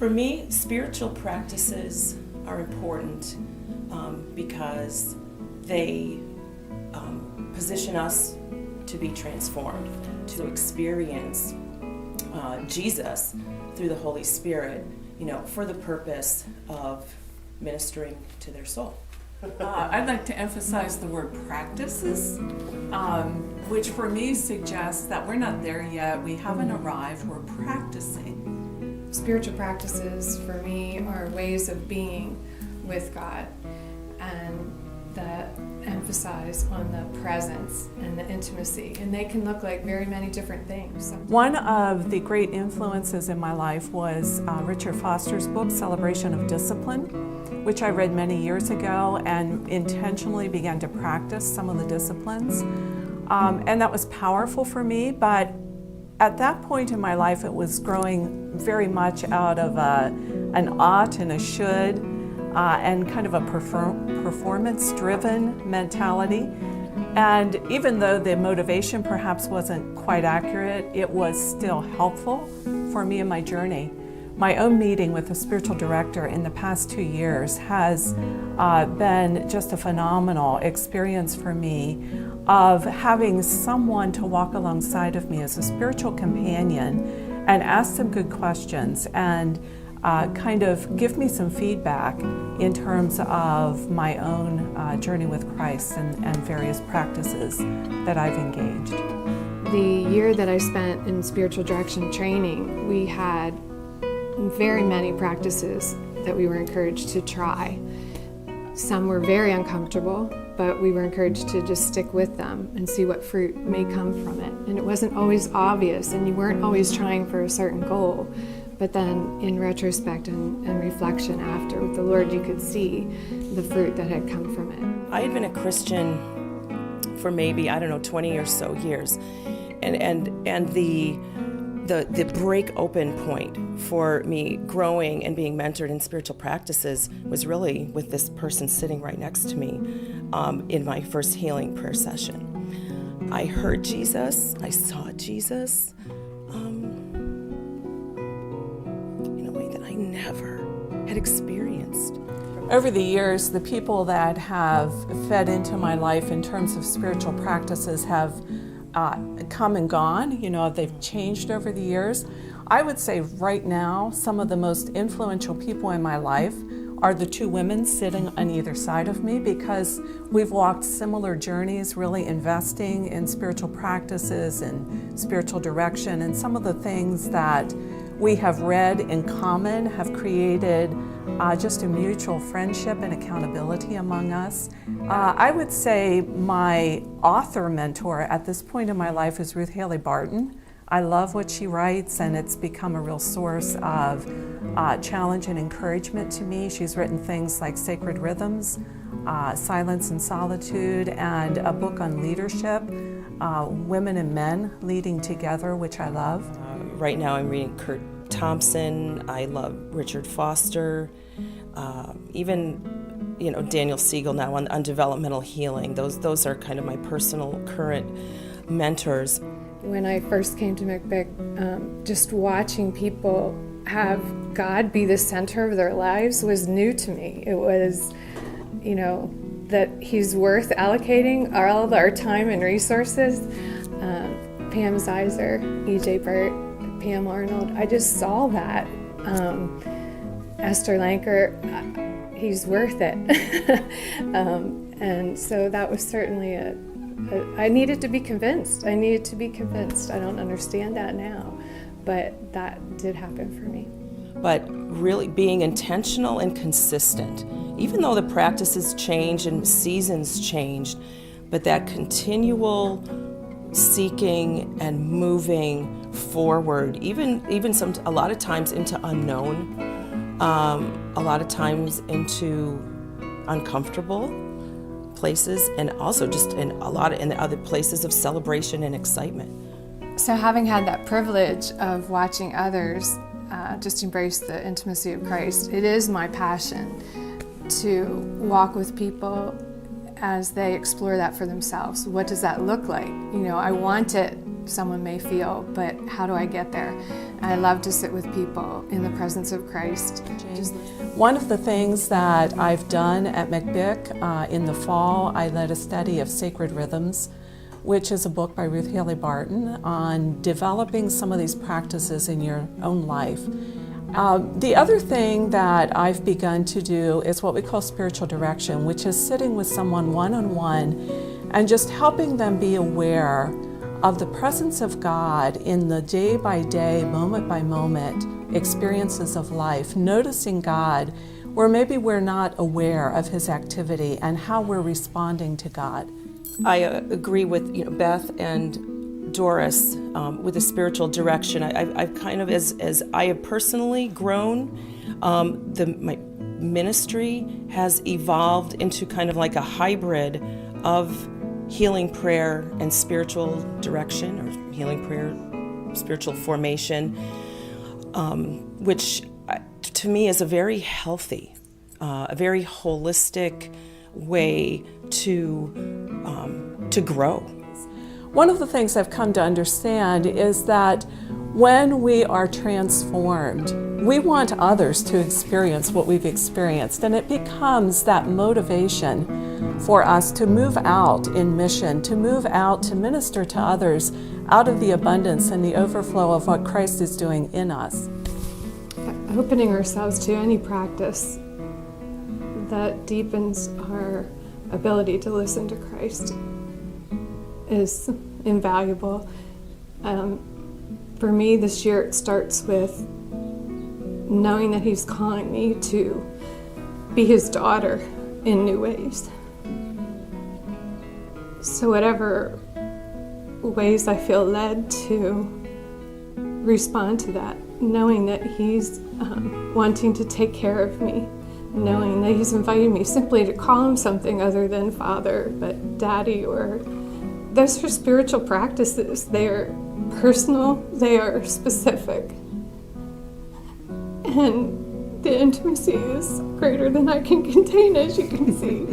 For me, spiritual practices are important because they position us to be transformed, to experience Jesus through the Holy Spirit, for the purpose of ministering to their soul. I'd like to emphasize the word practices, which for me suggests that we're not there yet. We haven't arrived. We're practicing. Spiritual practices for me are ways of being with God, and that emphasize on the presence and the intimacy. And they can look like very many different things. One of the great influences in my life was Richard Foster's book, Celebration of Discipline, which I read many years ago and intentionally began to practice some of the disciplines. And that was powerful for me, but at that point in my life, it was growing very much out of an ought and a should, and kind of a performance-driven mentality. And even though the motivation perhaps wasn't quite accurate, it was still helpful for me in my journey. My own meeting with a spiritual director in the past 2 years has been just a phenomenal experience for me of having someone to walk alongside of me as a spiritual companion and ask some good questions and kind of give me some feedback in terms of my own journey with Christ and various practices that I've engaged. The year that I spent in spiritual direction training, we had very many practices that we were encouraged to try. Some were very uncomfortable, but we were encouraged to just stick with them and see what fruit may come from it. And it wasn't always obvious, and you weren't always trying for a certain goal. But then in retrospect and reflection after with the Lord, you could see the fruit that had come from it. I had been a Christian for maybe, 20 or so years. And the break open point for me growing and being mentored in spiritual practices was really with this person sitting right next to me in my first healing prayer session. I heard Jesus, I saw Jesus in a way that I never had experienced. Over the years, the people that have fed into my life in terms of spiritual practices have come and gone. They've changed over the years. I would say right now, some of the most influential people in my life are the two women sitting on either side of me, because we've walked similar journeys, really investing in spiritual practices and spiritual direction, and some of the things that we have read in common have created just a mutual friendship and accountability among us. I would say my author mentor at this point in my life is Ruth Haley Barton. I love what she writes, and it's become a real source of challenge and encouragement to me. She's written things like Sacred Rhythms, Silence and Solitude, and a book on leadership, Women and Men Leading Together, which I love. Right now I'm reading Kurt Thompson. I love Richard Foster, even Daniel Siegel now on developmental healing. Those are kind of my personal current mentors. When I first came to McBick, just watching people have God be the center of their lives was new to me. It was, that He's worth allocating all of our time and resources. Pam Zeiser, E.J. Burt, Pam Arnold, I just saw that. Esther Lanker, He's worth it. And so that was certainly I needed to be convinced. I don't understand that now, but that did happen for me. But really being intentional and consistent, even though the practices change and seasons changed, but that continual seeking and moving forward, even a lot of times into unknown, a lot of times into uncomfortable places, and also just in the other places of celebration and excitement. So having had that privilege of watching others just embrace the intimacy of Christ, it is my passion to walk with people as they explore that for themselves. What does that look like? I want it someone may feel, but how do I get there? And I love to sit with people in the presence of Christ. One of the things that I've done at McBick in the fall, I led a study of Sacred Rhythms, which is a book by Ruth Haley Barton on developing some of these practices in your own life. The other thing that I've begun to do is what we call spiritual direction, which is sitting with someone one-on-one and just helping them be aware of the presence of God in the day-by-day, moment-by-moment experiences of life, noticing God where maybe we're not aware of His activity and how we're responding to God. I agree with Beth and Doris with the spiritual direction. I've kind of, as I have personally grown, my ministry has evolved into kind of like a hybrid of healing prayer and spiritual direction, or healing prayer, spiritual formation, which to me is a very healthy, a very holistic way to grow. One of the things I've come to understand is that when we are transformed, we want others to experience what we've experienced, and it becomes that motivation for us to move out in mission, to move out to minister to others out of the abundance and the overflow of what Christ is doing in us. Opening ourselves to any practice that deepens our ability to listen to Christ is invaluable. For me this year, it starts with knowing that He's calling me to be His daughter in new ways. So whatever ways I feel led to respond to that, knowing that He's wanting to take care of me, knowing that He's inviting me simply to call Him something other than Father, but Daddy, or those are spiritual practices. They are personal, they are specific. And the intimacy is greater than I can contain, as you can see.